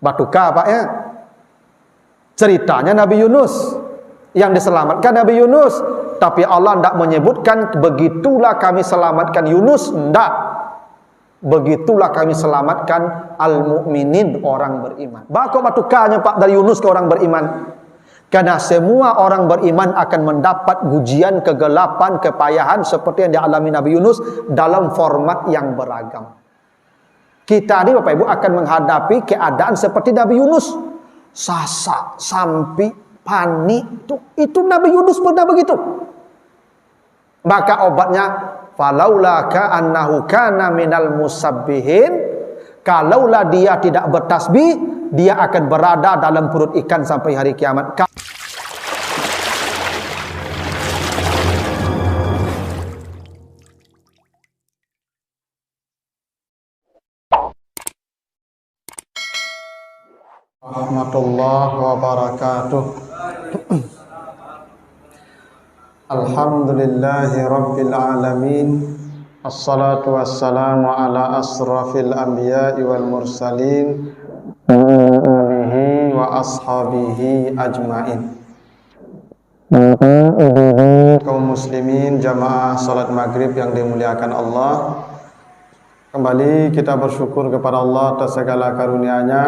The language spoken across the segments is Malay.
Batuka Pak ya. Ceritanya Nabi Yunus yang diselamatkan Nabi Yunus, tapi Allah tidak menyebutkan begitulah kami selamatkan Yunus, tidak. Begitulah kami selamatkan al-mu'minin, orang beriman. Bakok batukanya Pak dari Yunus ke orang beriman. Karena semua orang beriman akan mendapat ujian, kegelapan, kepayahan seperti yang dialami Nabi Yunus dalam format yang beragam. Kita ini Bapak Ibu akan menghadapi keadaan seperti Nabi Yunus. Sasak, sampai panik. Itu Nabi Yunus pernah begitu. Maka obatnya, falaula ka'annahu kana minal musabbihin, kalaulah dia tidak bertasbih, dia akan berada dalam perut ikan sampai hari kiamat. Warahmatullahi wabarakatuh. Alhamdulillahi rabbil alamin. Assalatu wassalamu ala asrafil anbiya'i wal mursalin alihi wa ashabihi ajmain. Kaum muslimin jamaah salat maghrib yang dimuliakan Allah, kembali kita bersyukur kepada Allah atas segala karunia-Nya.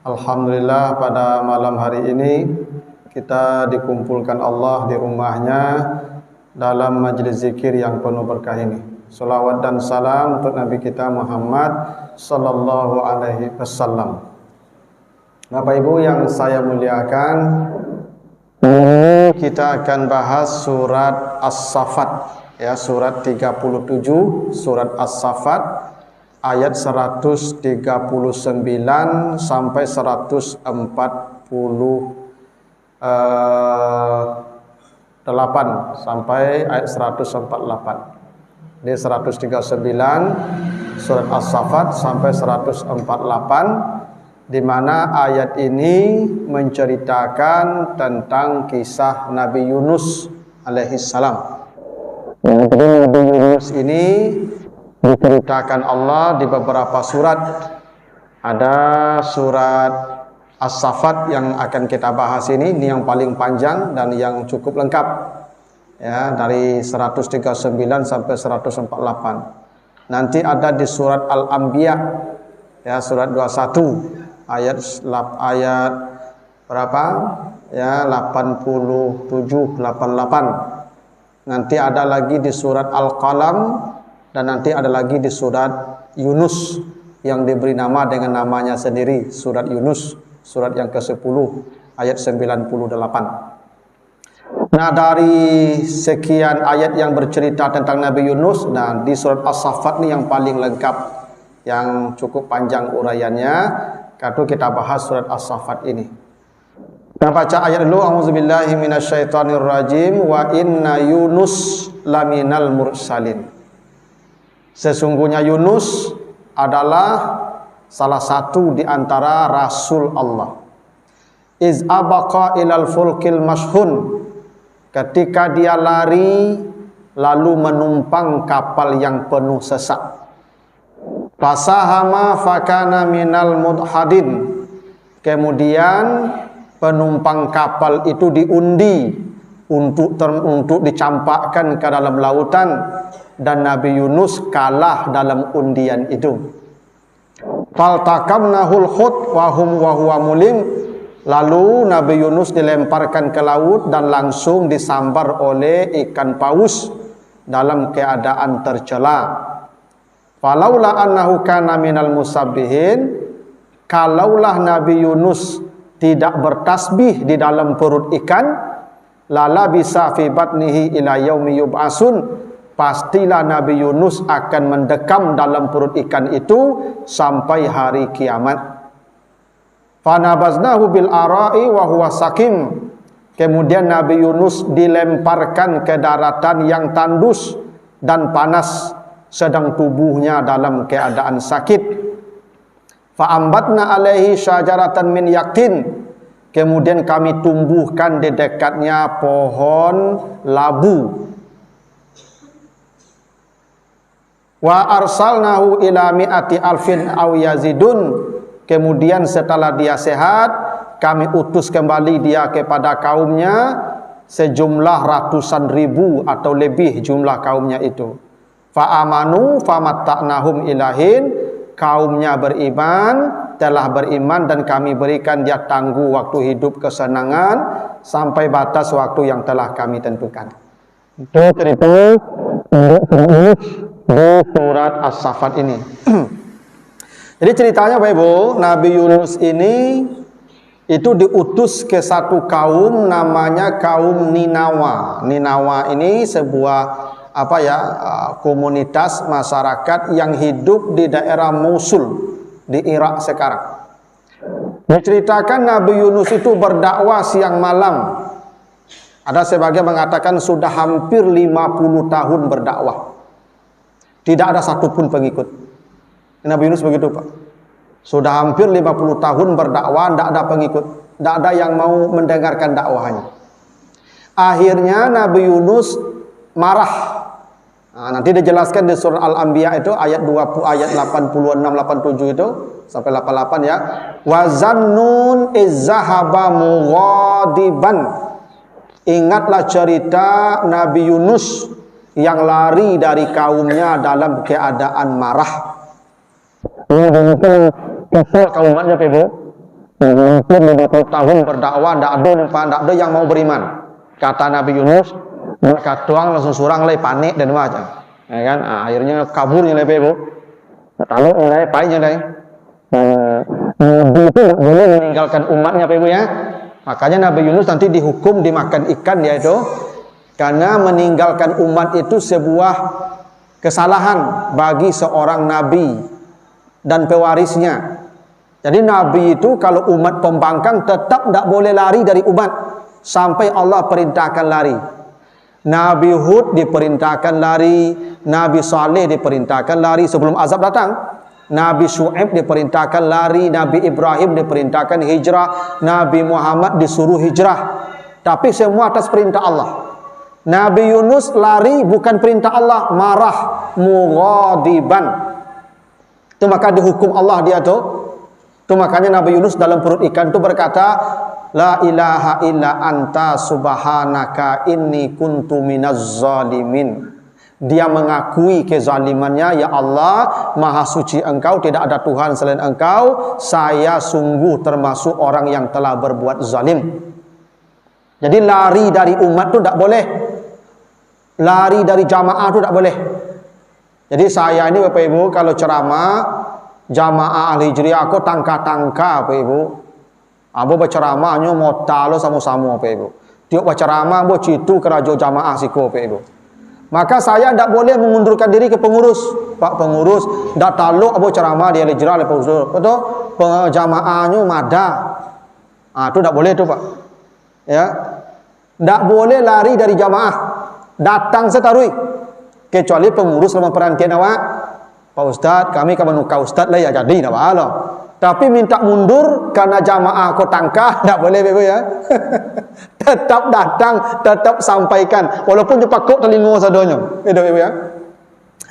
Alhamdulillah pada malam hari ini kita dikumpulkan Allah di rumahnya dalam majlis zikir yang penuh berkah ini. Salawat dan salam untuk Nabi kita Muhammad sallallahu alaihi wasallam. Bapak Ibu yang saya muliakan, kita akan bahas surat As-Saffat ya, surat 37, surat As-Saffat ayat 139 sampai 148 sampai ayat 148. Di 139 surat As-Saffat sampai 148, di mana ayat ini menceritakan tentang kisah Nabi Yunus alaihissalam. Nabi Yunus ini diceritakan Allah di beberapa surat. Ada surat As-Saffat yang akan kita bahas ini yang paling panjang dan yang cukup lengkap ya, dari 139 sampai 148. Nanti ada di surat Al-Anbiya ya, surat 21 ayat berapa ya, 87 88. Nanti ada lagi di surat Al-Qalam, dan nanti ada lagi di surat Yunus yang diberi nama dengan namanya sendiri, surat Yunus, surat yang ke-10 ayat 98. Nah, dari sekian ayat yang bercerita tentang Nabi Yunus, nah di surat As-Saffat ini yang paling lengkap, yang cukup panjang uraiannya. Kalau kita bahas surat As-Saffat ini, kita baca ayat dulu. A'udzubillahi minasyaitonirrajim. Wa inna Yunus laminal mursalin. Sesungguhnya Yunus adalah salah satu di antara Rasul Allah. Iz abaqa ilal fulkil mashhun. Ketika dia lari lalu menumpang kapal yang penuh sesak. Fasahama fakana minal mudhadin. Kemudian penumpang kapal itu diundi untuk dicampakkan ke dalam lautan, dan Nabi Yunus kalah dalam undian itu. Faltakamnahul khut wa huwa mulim. Lalu Nabi Yunus dilemparkan ke laut dan langsung disambar oleh ikan paus dalam keadaan tercela. Falaula annahu kana minal musabbihin, kalaulah Nabi Yunus tidak bertasbih di dalam perut ikan, lala bisa fi batnihi ila yaumi yub'asun, pastilah Nabi Yunus akan mendekam dalam perut ikan itu sampai hari kiamat. Fanabaznahu bil ara'i wa huwa sakim. Kemudian Nabi Yunus dilemparkan ke daratan yang tandus dan panas, sedang tubuhnya dalam keadaan sakit. Fa'ambatna alaihi syajaratan min yaktin. Kemudian kami tumbuhkan di dekatnya pohon labu. Wa arsalnahu ila mi'ati alfin aw yazidun. Kemudian setelah dia sehat, kami utus kembali dia kepada kaumnya, sejumlah ratusan ribu atau lebih jumlah kaumnya itu. Fa'amanu famatta'nahum ilahin, kaumnya beriman, telah beriman dan kami berikan dia tangguh waktu hidup kesenangan sampai batas waktu yang telah kami tentukan. Itu cerita di surat As-Saffat ini. Jadi ceritanya Bapak Ibu, Nabi Yunus ini itu diutus ke satu kaum namanya kaum Ninawa. Ninawa ini sebuah komunitas masyarakat yang hidup di daerah Mosul di Irak sekarang. Diceritakan Nabi Yunus itu berdakwah siang malam. Ada sebagian mengatakan sudah hampir 50 tahun berdakwah. Tidak ada satupun pengikut. Nabi Yunus begitu Pak. Sudah hampir 50 tahun berdakwah, tidak ada pengikut, tidak ada yang mau mendengarkan dakwahnya. Akhirnya Nabi Yunus marah. Nanti dijelaskan di surah Al-Anbiya itu ayat 20, ayat 86 87 itu sampai 88 ya. Wa zannun izzahaba mughadiban. Ingatlah cerita Nabi Yunus yang lari dari kaumnya dalam keadaan marah. Ini kesel kaum umatnya Ibu. Mungkin 50 tahun berdakwah, tidak ada yang mau beriman. Kata Nabi Yunus, mereka tuang langsung surang lagi, panik dan macam. Ya kan? Akhirnya kaburnya lagi Ibu. Lalu mulai paniknya lagi. Nabi itu tidak boleh meninggalkan umatnya Ibu ya. Makanya Nabi Yunus nanti dihukum dimakan ikan dia itu. Karena meninggalkan umat itu sebuah kesalahan bagi seorang nabi dan pewarisnya. Jadi nabi itu kalau umat pembangkang tetap tidak boleh lari dari umat sampai Allah perintahkan lari. Nabi Hud diperintahkan lari, Nabi Saleh diperintahkan lari sebelum azab datang. Nabi Syu'aib diperintahkan lari, Nabi Ibrahim diperintahkan hijrah, Nabi Muhammad disuruh hijrah. Tapi semua atas perintah Allah. Nabi Yunus lari bukan perintah Allah, marah, mughadiban. Itu maka dihukum Allah dia tuh. Itu makanya Nabi Yunus dalam perut ikan itu berkata, la ilaha illa anta subhanaka inni kuntu minaz zalimin. Dia mengakui kezalimannya, ya Allah, maha suci engkau, tidak ada Tuhan selain engkau, saya sungguh termasuk orang yang telah berbuat zalim. Jadi lari dari umat itu tidak boleh. Lari dari jamaah itu tidak boleh. Jadi saya ini Bapak Ibu kalau ceramah jamaah Al-Hijriyah aku tangka-tangka Bapak Ibu. Abo berceramahnya mau talo sama-sama Bapak Ibu. Tiap berceramah abo citu kerajo jamaah siko Bapak Ibu. Maka saya tidak boleh mengundurkan diri ke pengurus. Pak pengurus tidak taluk abo ceramah di Al-Hijriyah Bapak Ibu. Betul? Jamaahnya mada. Itu tidak boleh itu Pak. Ya. Tidak boleh lari dari jamaah. Datang setarui. Kecuali pengurus dalam perhentian awak. Pak Ustaz, kami kamu nuka Ustaz lah ya jadi tidak apa. Tapi minta mundur karena jamaah kau tangkah, tidak boleh Bapak ya. Tetap datang, tetap sampaikan. Walaupun jepakuk telinga sadonya. Itu Bapak ya.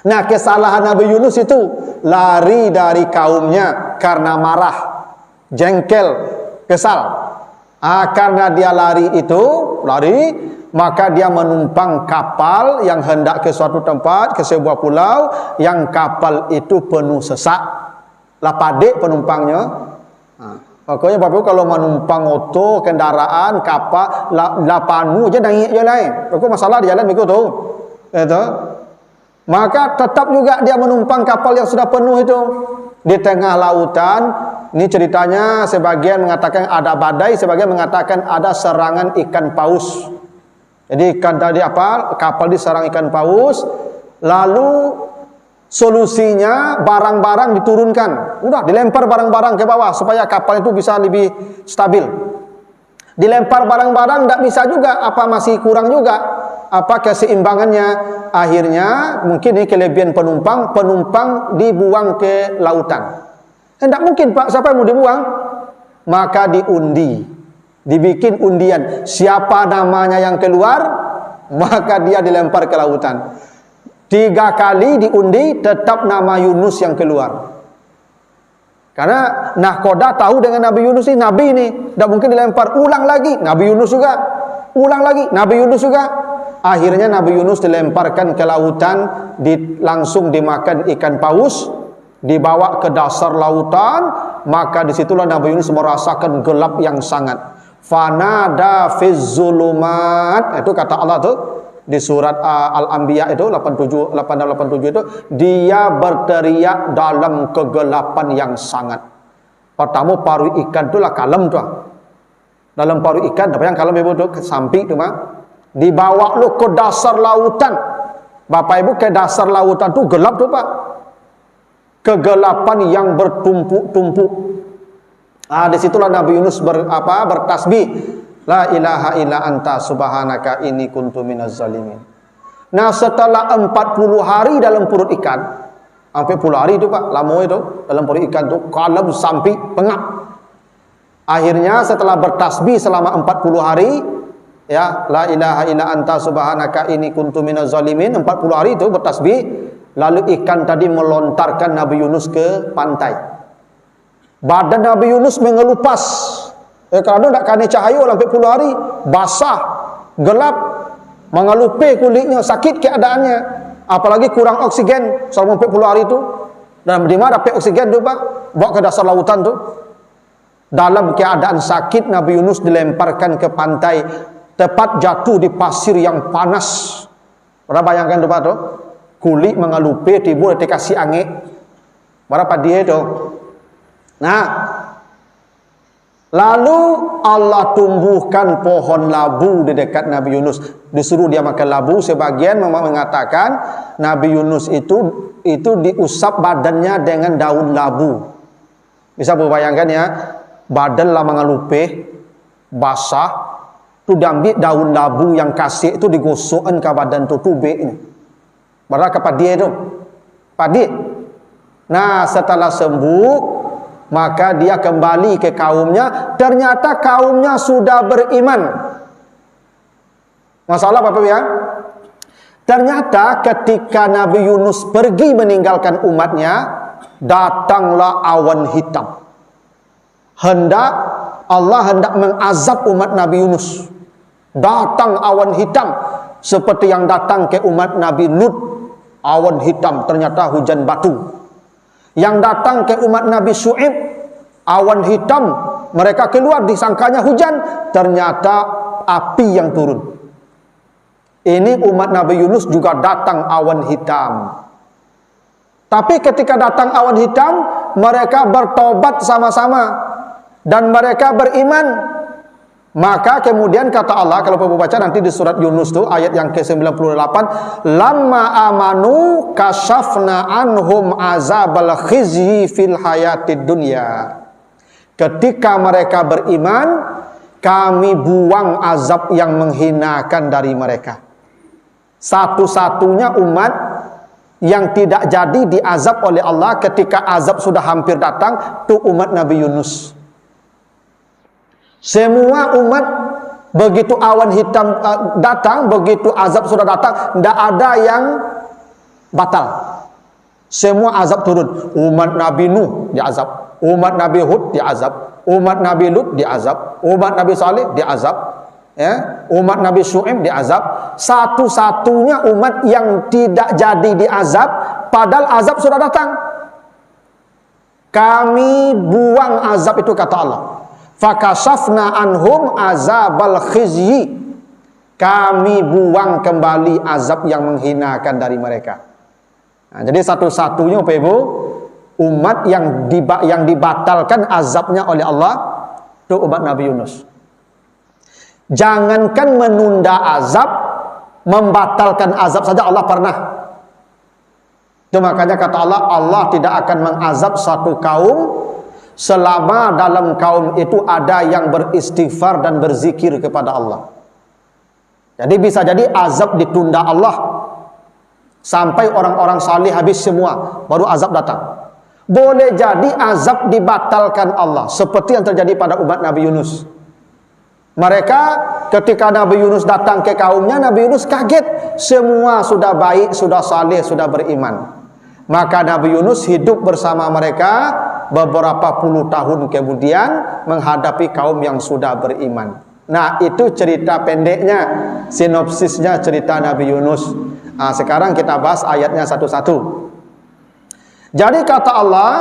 Nah kesalahan Nabi Yunus itu lari dari kaumnya karena marah, jengkel, kesal. Karena dia lari maka dia menumpang kapal yang hendak ke suatu tempat, ke sebuah pulau, yang kapal itu penuh sesak. Lapadik penumpangnya. Pokoknya Bapak kalau menumpang motor, kendaraan, kapal, lapanu aja nangis je lain. Pokok masalah di jalan begitu tu. Itu. Maka tetap juga dia menumpang kapal yang sudah penuh itu di tengah lautan. Ini ceritanya sebagian mengatakan ada badai, sebagian mengatakan ada serangan ikan paus. Jadi kapal diserang ikan paus, lalu solusinya barang-barang diturunkan. Udah dilempar barang-barang ke bawah supaya kapal itu bisa lebih stabil. Dilempar barang-barang tidak bisa juga, masih kurang juga keseimbangannya. Akhirnya mungkin ini kelebihan penumpang dibuang ke lautan. Tidak mungkin Pak, siapa yang mau dibuang? Maka dibikin undian. Siapa namanya yang keluar, maka dia dilempar ke lautan. 3 kali diundi, tetap nama Yunus yang keluar. Karena nahkoda tahu dengan Nabi Yunus ini, Nabi ini tidak mungkin dilempar. Ulang lagi, Nabi Yunus juga. Ulang lagi, Nabi Yunus juga. Akhirnya Nabi Yunus dilemparkan ke lautan, langsung dimakan ikan paus, dibawa ke dasar lautan. Maka disitulah Nabi Yunus merasakan gelap yang sangat. Fanada fiz zulumat, itu kata Allah tuh di surat Al-Anbiya itu 87 itu, dia berteriak dalam kegelapan yang sangat. Pertama paru ikan itulah kalem tuh. Dalam paru ikan apa yang kalem ibu tuh ke samping tuh mah. Dibawa lu ke dasar lautan. Bapak Ibu, ke dasar lautan tuh gelap tuh Pak. Kegelapan yang bertumpuk-tumpuk. Disitulah Nabi Yunus bertasbih. La ilaha illa anta subhanaka inni kuntu minaz zalimin. Nah, setelah 40 hari dalam perut ikan, sampai 10 hari itu Pak, lama itu dalam perut ikan itu kalem sampai pengap. Akhirnya setelah bertasbih selama 40 hari, ya, la ilaha illa anta subhanaka inni kuntu minaz zalimin, 40 hari itu bertasbih, lalu ikan tadi melontarkan Nabi Yunus ke pantai. Badan Nabi Yunus mengelupas. Kerana tak kena cahaya sampai 10 hari, basah, gelap, mengelupi kulitnya, sakit keadaannya. Apalagi kurang oksigen selama 40 hari itu. Dan di mana dapat oksigen tu Pak? Bawa ke dasar lautan tu. Dalam keadaan sakit, Nabi Yunus dilemparkan ke pantai, tepat jatuh di pasir yang panas. Pernah bayangkan tu Pak tu? Kulit mengelupi, timbul dikasih angin. Berapa dia tu? Nah, lalu Allah tumbuhkan pohon labu di dekat Nabi Yunus. Disuruh dia makan labu. Sebagian mengatakan Nabi Yunus itu diusap badannya dengan daun labu. Bisa berbayangkan ya, badan lama ngelupih, basah, tu diambil daun labu yang kasih itu digosokkan ke badan tu tubik ini. Barak ke padi itu. Padi. Nah, setelah sembuh, maka dia kembali ke kaumnya. Ternyata kaumnya sudah beriman. Masalah apa ya? Ternyata ketika Nabi Yunus pergi meninggalkan umatnya, datanglah awan hitam. Allah hendak mengazab umat Nabi Yunus. Datang awan hitam seperti yang datang ke umat Nabi Lut. Awan hitam, ternyata hujan batu. Yang datang ke umat Nabi Syu'ib, awan hitam, mereka keluar disangkanya hujan, ternyata api yang turun. Ini umat Nabi Yunus juga datang awan hitam. Tapi ketika datang awan hitam, mereka bertobat sama-sama dan mereka beriman. Maka kemudian kata Allah, kalau Bapak baca nanti di surat Yunus tu ayat yang ke-98, lamma amanu kasyafna anhum azabal khizyi fil hayatid dunya. Ketika mereka beriman, kami buang azab yang menghinakan dari mereka. Satu-satunya umat yang tidak jadi diazab oleh Allah ketika azab sudah hampir datang, itu umat Nabi Yunus. Semua umat begitu awan hitam datang, begitu azab sudah datang, tidak ada yang batal. Semua azab turun. Umat Nabi Nuh diazab, umat Nabi Hud diazab, umat Nabi Lut diazab, umat Nabi Saleh diazab, ya, umat Nabi Syu'ib diazab. Satu-satunya umat yang tidak jadi diazab padahal azab sudah datang. Kami buang azab itu, kata Allah. Fakashafna anhum azabal khizyi. Kami buang kembali azab yang menghinakan dari mereka. Nah, jadi satu-satunya Bapak Ibu, umat yang dibatalkan azabnya oleh Allah itu umat Nabi Yunus. Jangankan menunda azab, membatalkan azab saja Allah pernah. Itu makanya kata Allah, Allah tidak akan mengazab satu kaum selama dalam kaum itu ada yang beristighfar dan berzikir kepada Allah. Jadi bisa jadi azab ditunda Allah sampai orang-orang salih habis semua, baru azab datang. Boleh jadi azab dibatalkan Allah, seperti yang terjadi pada umat Nabi Yunus. Mereka ketika Nabi Yunus datang ke kaumnya, Nabi Yunus kaget. Semua sudah baik, sudah saleh, sudah beriman. Maka Nabi Yunus hidup bersama mereka beberapa puluh tahun kemudian menghadapi kaum yang sudah beriman. Nah, itu cerita pendeknya, sinopsisnya cerita Nabi Yunus. Nah, sekarang kita bahas ayatnya satu-satu. Jadi kata Allah,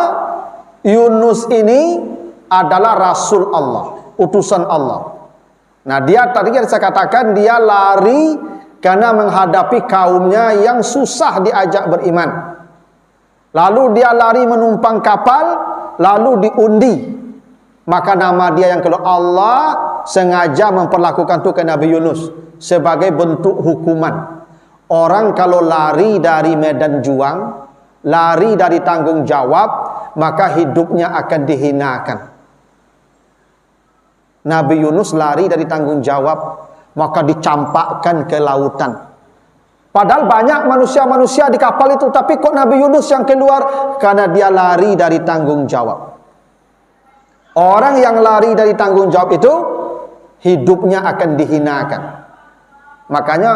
Yunus ini adalah Rasul Allah, utusan Allah. Nah, dia tadi yang saya katakan, dia lari karena menghadapi kaumnya yang susah diajak beriman. Lalu dia lari menumpang kapal, lalu diundi. Maka nama dia yang kedua, Allah sengaja memperlakukan itu ke Nabi Yunus sebagai bentuk hukuman. Orang kalau lari dari medan juang, lari dari tanggung jawab, maka hidupnya akan dihinakan. Nabi Yunus lari dari tanggung jawab, maka dicampakkan ke lautan. Padahal banyak manusia-manusia di kapal itu, tapi kok Nabi Yunus yang keluar? Karena dia lari dari tanggung jawab. Orang yang lari dari tanggung jawab itu hidupnya akan dihinakan. Makanya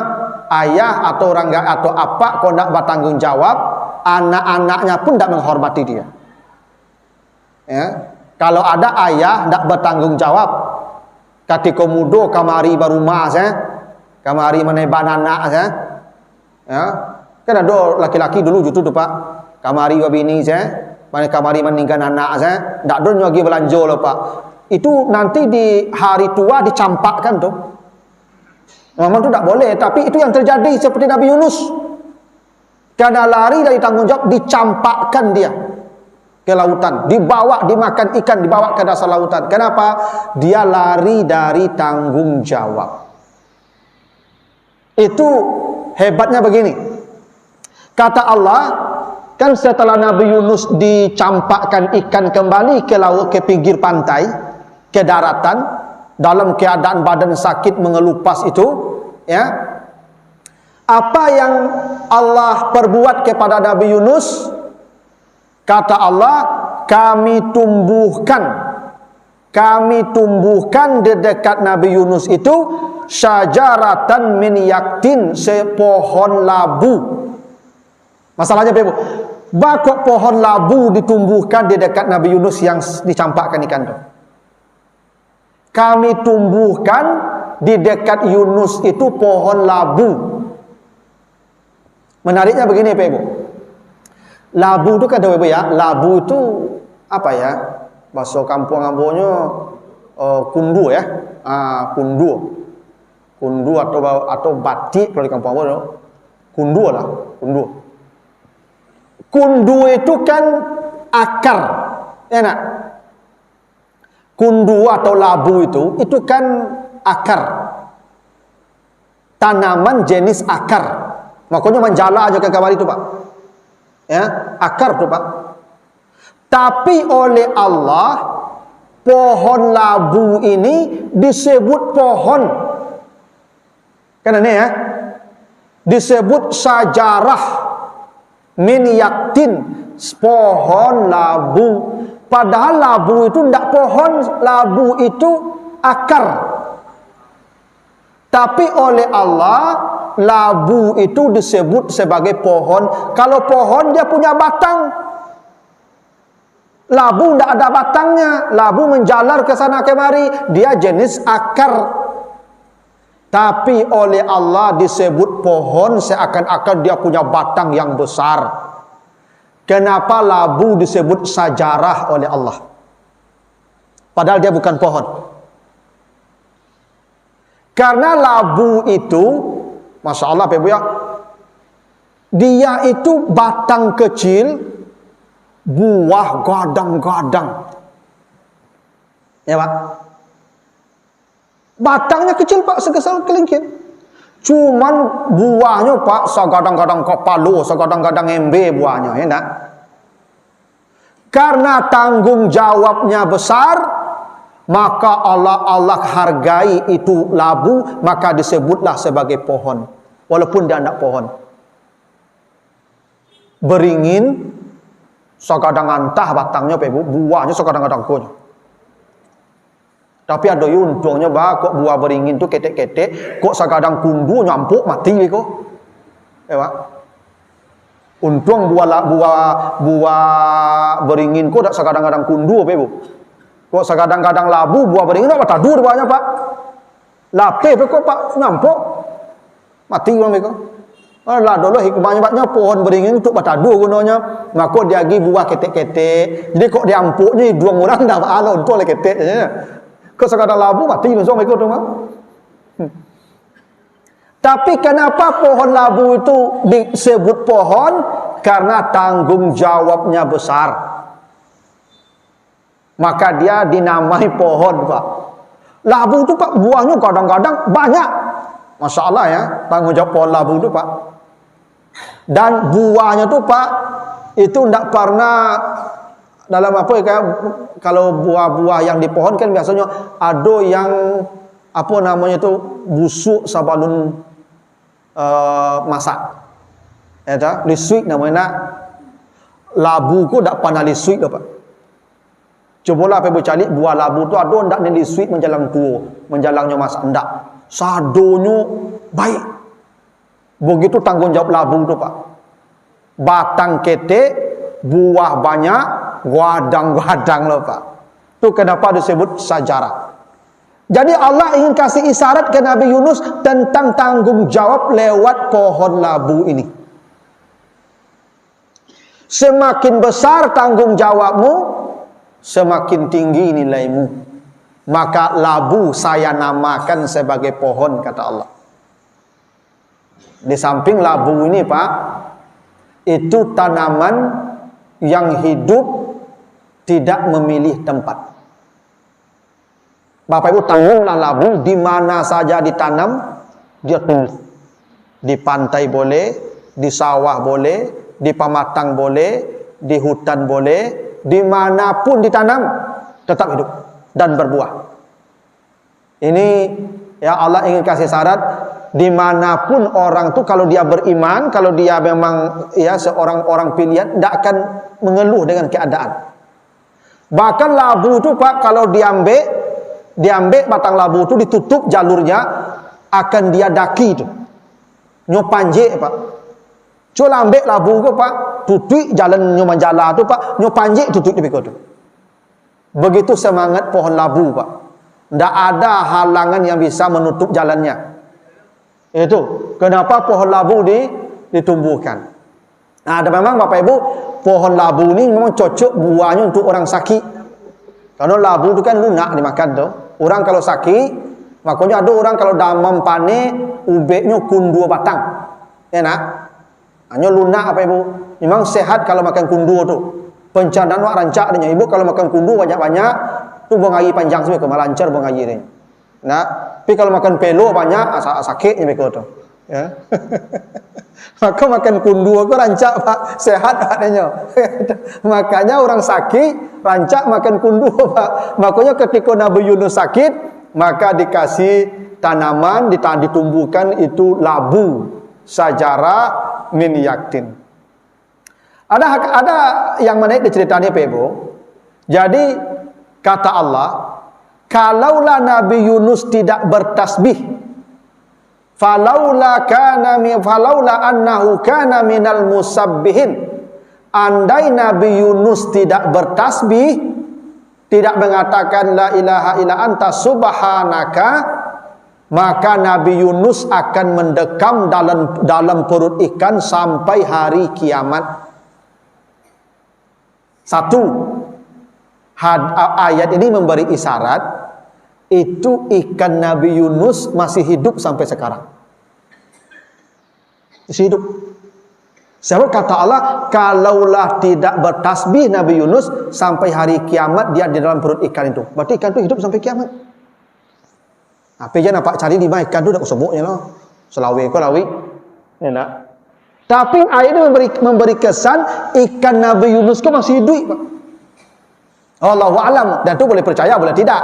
ayah atau orang atau apa kok tidak bertanggung jawab, anak-anaknya pun tidak menghormati dia. Ya. Kalau ada ayah tidak bertanggung jawab, ketika muda kamari baru mas, kamari meneban anak, ya. Kan ada laki-laki dulu gitu tuh Pak, kamari wabini mana kamari meninggal anak tidak ada lagi belanja loh Pak. Itu nanti di hari tua dicampakkan tuh. Memang itu tidak boleh, tapi itu yang terjadi seperti Nabi Yunus. Karena lari dari tanggung jawab, dicampakkan dia ke lautan, dibawa dimakan ikan, dibawa ke dasar lautan. Kenapa? Dia lari dari tanggung jawab. Itu hebatnya begini. Kata Allah, kan setelah Nabi Yunus dicampakkan ikan kembali ke laut, ke pinggir pantai, ke daratan, dalam keadaan badan sakit mengelupas itu, ya. Apa yang Allah perbuat kepada Nabi Yunus? Kata Allah, kami tumbuhkan di dekat Nabi Yunus itu syajaratan min yaktin, sepohon labu. Masalahnya Ibu, bakok pohon labu ditumbuhkan di dekat Nabi Yunus yang dicampakkan ikan itu. Kami tumbuhkan di dekat Yunus itu pohon labu. Menariknya begini Pak Ibu. Labu itu kan Ibu ya, labu itu apa ya? Bahasa kampung-kampungnya kundu ya. Kundu atau batik kalau di kampung aku kundu lah, kundu. Kundu itu kan akar, ya nak? Kundu atau labu itu kan akar. Tanaman jenis akar. Makanya menjala aja ke kamar itu Pak. Ya, akar tuh Pak. Tapi oleh Allah, pohon labu ini disebut pohon. Kan aneh ya? Disebut sajarah min yaktin, pohon labu. Padahal labu itu tidak pohon, labu itu akar. Tapi oleh Allah, labu itu disebut sebagai pohon. Kalau pohon dia punya batang. Labu tidak ada batangnya. Labu menjalar ke sana kemari. Dia jenis akar. Tapi oleh Allah disebut pohon seakan-akan dia punya batang yang besar. Kenapa labu disebut sajarah oleh Allah? Padahal dia bukan pohon. Karena labu itu, Masya Allah Pak Ibu ya, dia itu batang kecil, buah gadang-gadang. Ya Pak. Batangnya kecil Pak, sebesar kelingking. Cuman buahnya Pak, segadang-gadang kepala, segadang-gadang embe buahnya, ya enggak? Karena tanggung jawabnya besar, maka Allah hargai itu labu, maka disebutlah sebagai pohon, walaupun dia tidak pohon. Beringin, segadang antah batangnya, buahnya segadang-gadang kunyah. Tapi ada untungnya kok buah beringin tu ketek-ketek, kok segadang kundu nyampuk mati kok. Ya, Pak. Untung buah beringin kok tak sekadang-kadang kundu apa ibu? Kok sekadang-kadang labu buah beringin apa tadu banyak pak? Lapeh kok pak nyampok mati orang mereka. Lah dulu hikmahnya pohon beringin untuk batadu gunanya. Maka dia gi buah ketek-ketek. Jadi kok diampuknya dua orang dah ala untuk le ketek. Kok sekadang labu mati langsung mereka tu mah. Tapi kenapa pohon labu itu disebut pohon? Karena tanggung jawabnya besar. Maka dia dinamai pohon, Pak. Labu itu Pak, buahnya kadang-kadang banyak. Masya Allah ya, tanggung jawab pohon labu itu Pak. Dan buahnya itu Pak, itu tidak pernah dalam apa ya, kayak kalau buah-buah yang di pohon kan biasanya ada yang apa namanya itu busuk sabalun masak. Ya tak? Lisuik namanya. Labu ku tak pernah lisuik dah Pak. Cobalah apa cari buah labu tu ada ndak ni lisuik menjalang tua, menjalangnya masak ndak. Sadonyo baik. Begitu tanggung jawab labu tu Pak. Batang ketek, buah banyak, gadang-gadang lah Pak. Tu kenapa disebut sajarah. Jadi Allah ingin kasih isyarat ke Nabi Yunus tentang tanggung jawab lewat pohon labu ini. Semakin besar tanggung jawabmu, semakin tinggi nilaimu. Maka labu saya namakan sebagai pohon, kata Allah. Di samping labu ini Pak, itu tanaman yang hidup tidak memilih tempat. Bapak Ibu tanggunglah labu, di mana saja ditanam, dia tumbuh. Di pantai boleh, di sawah boleh, di pematang boleh, di hutan boleh, dimanapun ditanam, tetap hidup dan berbuah. Ini ya Allah ingin kasih syarat, dimanapun orang tu kalau dia beriman, kalau dia memang ya seorang orang pilihan, tidak akan mengeluh dengan keadaan. Bahkan labu itu Pak, kalau diambil batang labu itu ditutup jalurnya, akan dia daki itu nyopanjek Pak. Coba ambil labu ke Pak, tutup jalan nyomanjala tu Pak, nyopanjek tutup di tu. Begitu semangat pohon labu Pak. Tidak ada halangan yang bisa menutup jalannya. Itu kenapa pohon labu ditumbuhkan. Nah, ada memang Bapak Ibu, pohon labu ini memang cocok buahnya untuk orang sakit. Karena labu itu kan lunak dimakan tuh. Orang kalau sakit, makanya ada orang kalau damam panik, ubeknya kundu batang. Enak. Hanya lunak apa Ibu? Memang sehat kalau makan kundu tu. Pencernaan wak rancak dia. Ibu kalau makan kundu banyak-banyak, tu buang air panjang semua, malancar buang air ni. Nah, tapi kalau makan pelo banyak, sakit ni mereka tu. Ya. Maka makan kundu aku rancak Pak, sehat adanya. Makanya orang sakit rancak makan kundu Pak. Makanya ketika Nabi Yunus sakit, maka dikasih tanaman ditumbuhkan itu labu, sajara min yaktin. Ada yang menaik diceritanya Pak Ibu. Jadi kata Allah, kalaulah Nabi Yunus tidak bertasbih, falaula annahu kana minal musabbihin, andai Nabi Yunus tidak bertasbih, tidak mengatakan la ilaha illa anta subhanaka, maka Nabi Yunus akan mendekam dalam perut ikan sampai hari kiamat. Satu, ayat ini memberi isyarat itu ikan Nabi Yunus masih hidup sampai sekarang. Masih hidup. Sebab kata Allah, kalaulah tidak bertasbih Nabi Yunus, sampai hari kiamat dia di dalam perut ikan itu. Berarti ikan itu hidup sampai kiamat. Apa je nampak cari lima ikan tu dah semuknya lah. Selawi ko lawi. Enak. Tapi ayat ini memberi kesan ikan Nabi Yunus ko masih hidup, Pak. Allahu a'lam, dan itu boleh percaya boleh tidak.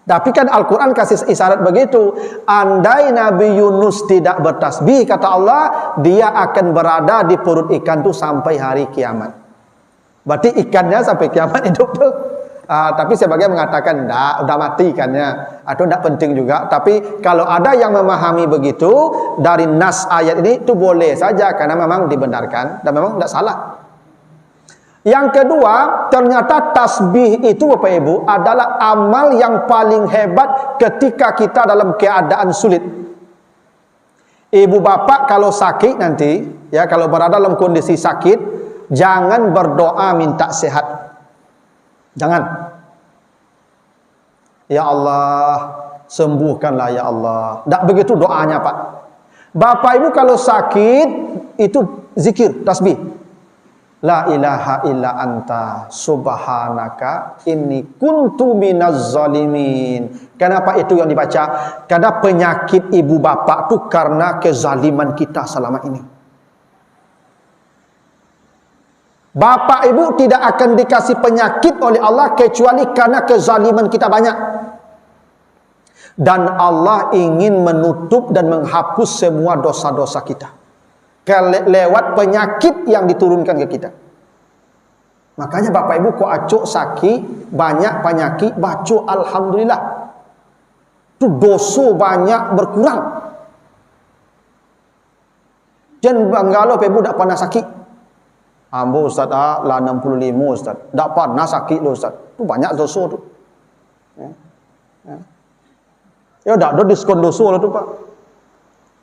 Tapi kan Al-Quran kasih isyarat begitu. Andai Nabi Yunus tidak bertasbih, kata Allah, dia akan berada di perut ikan itu sampai hari kiamat. Berarti ikannya sampai kiamat hidup tuh. Tapi sebagian mengatakan udah mati kan ya, atau tidak penting juga. Tapi kalau ada yang memahami begitu dari nas ayat ini, itu boleh saja karena memang dibenarkan dan memang tidak salah. Yang kedua, ternyata tasbih itu Bapak Ibu adalah amal yang paling hebat ketika kita dalam keadaan sulit. Ibu bapak kalau sakit nanti, ya kalau berada dalam kondisi sakit, jangan berdoa minta sehat. Jangan. Ya Allah, sembuhkanlah ya Allah. Tak begitu doanya Pak. Bapak Ibu kalau sakit, itu zikir, tasbih. La ilaha illa anta subhanaka inni kuntu minaz zalimin. Kenapa itu yang dibaca? Karena penyakit ibu bapak itu karena kezaliman kita selama ini. Bapak ibu tidak akan dikasih penyakit oleh Allah kecuali karena kezaliman kita banyak. Dan Allah ingin menutup dan menghapus semua dosa-dosa kita lewat penyakit yang diturunkan ke kita. Makanya Bapak Ibu kok acuk sakit, banyak penyakit, baca alhamdulillah. Itu dosa banyak berkurang. Jangan bangga Bapak Ibu tak pernah sakit. Ambo Ustaz lah 65 Ustaz. Tak pernah sakit lo Ustaz. Itu banyak dosa tu. Ya dah ada diskon dosa lah tu Pak.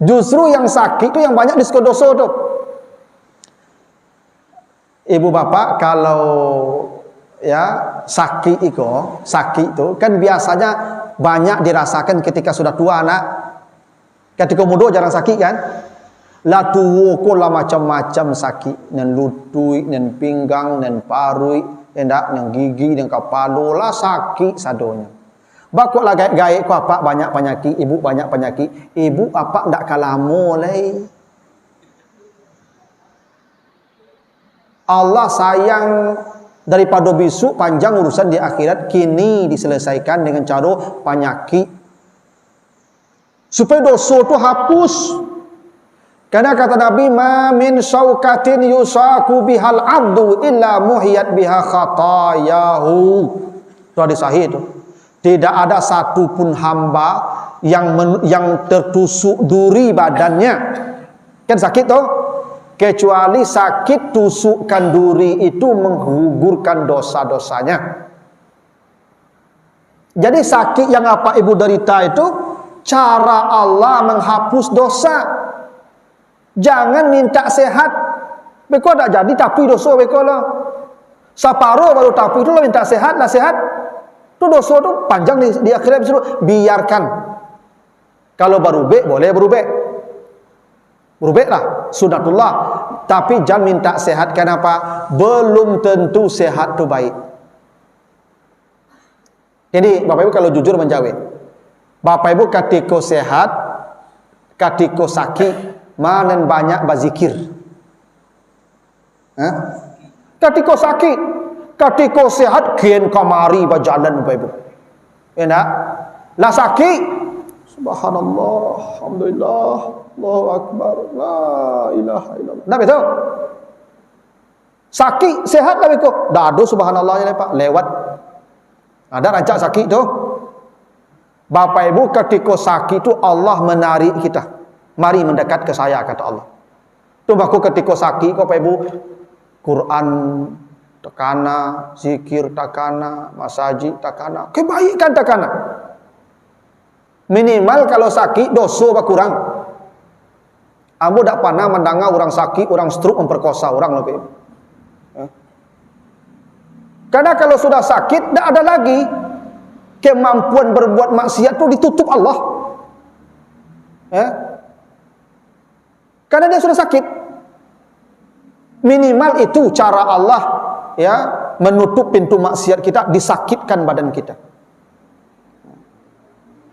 Justru yang sakit tu yang banyak diskon dosa tu. Ibu bapak kalau ya sakit itu kan biasanya banyak dirasakan ketika sudah tua anak. Ketika muda jarang sakit kan? Lah tua ko lah macam-macam sakit, nan lutut, nan pinggang, nan parui, nan gigi, nan kepala lah sakit sadonya. Bakok lah gaya ko apa banyak penyakit, ibu banyak penyakit. Ibu apa ndak kalamo lai. Allah sayang daripada besok panjang urusan di akhirat, kini diselesaikan dengan cara penyakit. Supaya dosa itu hapus. Karena kata Nabi, ma min syaukatin yusaku bihal abdu illa muhiyat biha khatayahu. Itu hadis sahih itu. Tidak ada satu pun hamba yang tertusuk duri badannya. Kan sakit toh? Kecuali sakit tusukan duri itu menggugurkan dosa-dosanya. Jadi sakit yang apa ibu derita itu cara Allah menghapus dosa. Jangan minta sehat. Beko tak jadi tapi dosa beko lah. Saparo baru tapi itu lah minta sehat lah sehat. Itu dosa itu panjang di akhirat disuruh biarkan. Kalau berubek boleh berubek. Berubeklah sunatullah. Tapi jangan minta sehat. Kenapa? Belum tentu sehat itu baik. Jadi Bapak Ibu kalau jujur menjawab, Bapak Ibu ketika sehat, ketika sakit, mana banyak berzikir? Ketika sakit, ketika sehat, kian kamari berjalan Bapak Ibu. Ya tak? Lah sakit, subhanallah, alhamdulillah, Allahu akbar, la ilaha illallah. Tak betul? Sakit, sehat lah betul. Dah ada subhanallah ya Pak, lewat. Ada rancak sakit tu. Bapak Ibu ketika sakit tu Allah menarik kita. Mari mendekat ke saya kata Allah. Tu baku ketika sakit Bapak Ibu Quran takana, zikir takana, masaji takana, kebaikan takana. Minimal kalau sakit dosa berkurang. Ambo tak pernah mendengar orang sakit, orang stroke memperkosa orang Bapak Ibu. Karena kalau sudah sakit, tidak ada lagi kemampuan berbuat maksiat itu ditutup Allah. Karena dia sudah sakit. Minimal itu cara Allah ya menutup pintu maksiat kita, disakitkan badan kita.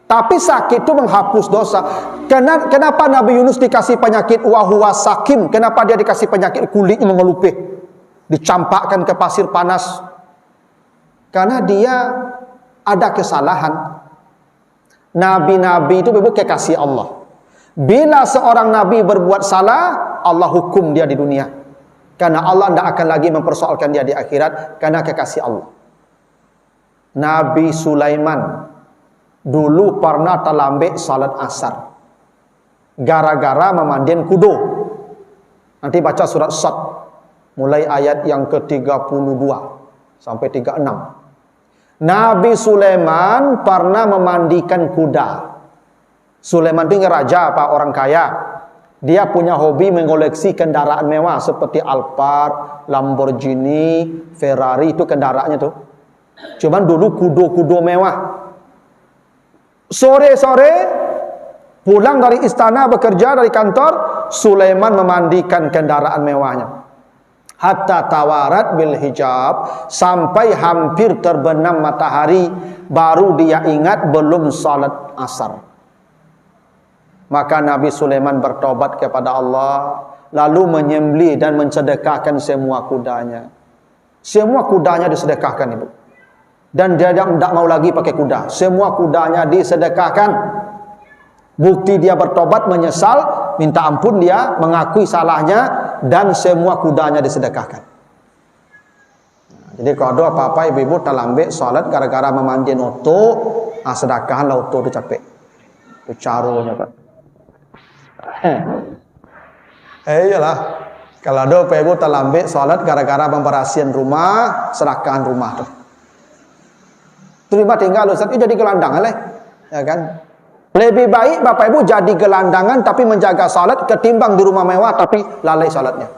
Tapi sakit itu menghapus dosa. Kenapa Nabi Yunus dikasih penyakit wahuwa sakim? Kenapa dia dikasih penyakit kulitnya mengelupih? Dicampakkan ke pasir panas. Karena dia ada kesalahan. Nabi-nabi itu memang kekasih Allah. Bila seorang nabi berbuat salah, Allah hukum dia di dunia. Karena Allah tidak akan lagi mempersoalkan dia di akhirat. Karena kekasih Allah. Nabi Sulaiman dulu pernah terlambat salat asar gara-gara memandikan kuda. Nanti baca surat Sad mulai ayat yang ke-32 sampai 36. Nabi Sulaiman pernah memandikan kuda. Sulaiman itu raja apa orang kaya. Dia punya hobi mengoleksi kendaraan mewah seperti Alphard, Lamborghini, Ferrari, itu kendaraannya tuh. Cuman dulu kuda-kuda mewah. Sore-sore pulang dari istana bekerja dari kantor, Sulaiman memandikan kendaraan mewahnya. Hatta tawarat bil hijab, sampai hampir terbenam matahari, baru dia ingat belum salat asar. Maka Nabi Sulaiman bertobat kepada Allah, lalu menyembelih dan mensedekahkan semua kudanya. Semua kudanya disedekahkan, Ibu. Dan dia tidak mau lagi pakai kuda. Semua kudanya disedekahkan. Bukti dia bertobat, menyesal, minta ampun, dia mengakui salahnya, dan semua kudanya disedekahkan. Jadi kalau ada apa-apa ibu-ibu terlambat salat gara-gara memandikan oto, sedekahkanlah oto itu capek. Itu caranya, Pak. Iyalah. Kalau ada ibu terlambat salat gara-gara memberasihin rumah, sedekahkan rumah tuh. Terima tinggal Ustaz, itu jadi gelandangan lah. Ya kan? Lebih baik Bapak Ibu jadi gelandangan tapi menjaga salat ketimbang di rumah mewah tapi lalai salatnya.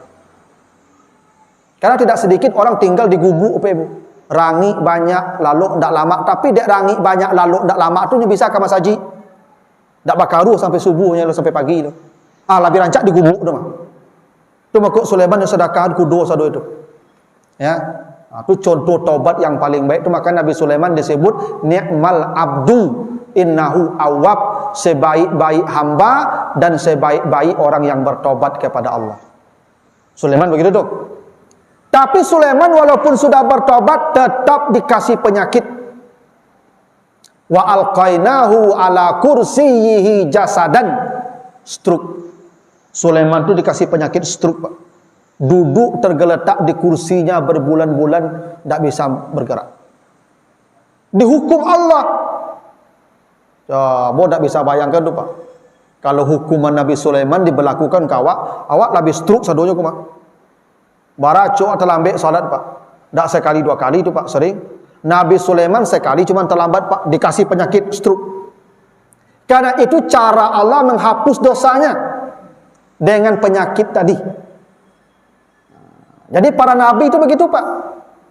Karena tidak sedikit orang tinggal di gubuk Bapak Ibu. Rangi banyak lalu tidak lama, tapi dek rangi banyak lalu tidak lama tu bisa ke Mas Haji. Tak bakaru sampai subuhnya lo sampai pagi tu. Lebih rancak di gubuk tu mah. Tu makuk Sulaiman yang sedekah kudo sado itu. Ya. Itu contoh taubat yang paling baik. Tu maka Nabi Sulaiman disebut ni'mal abdu innahu awwab, sebaik-baik hamba dan sebaik-baik orang yang bertobat kepada Allah. Sulaiman begitu tu. Tapi Sulaiman walaupun sudah bertobat tetap dikasih penyakit. Wa alqainahu ala kursiyyihi jasadan, stroke. Sulaiman itu dikasih penyakit stroke, Pak. Duduk tergeletak di kursinya berbulan-bulan tidak bisa bergerak. Dihukum Allah. Coba tidak bisa bayangkan tu, Pak. Kalau hukuman Nabi Sulaiman diberlakukan ke awak lebih stroke sadonya ku, Pak. Baraco terlambat salat, Pak. Tak sekali dua kali tu, Pak, sering. Nabi Sulaiman sekali cuma terlambat, Pak, dikasih penyakit stroke. Karena itu cara Allah menghapus dosanya dengan penyakit tadi. Jadi para nabi itu begitu, Pak.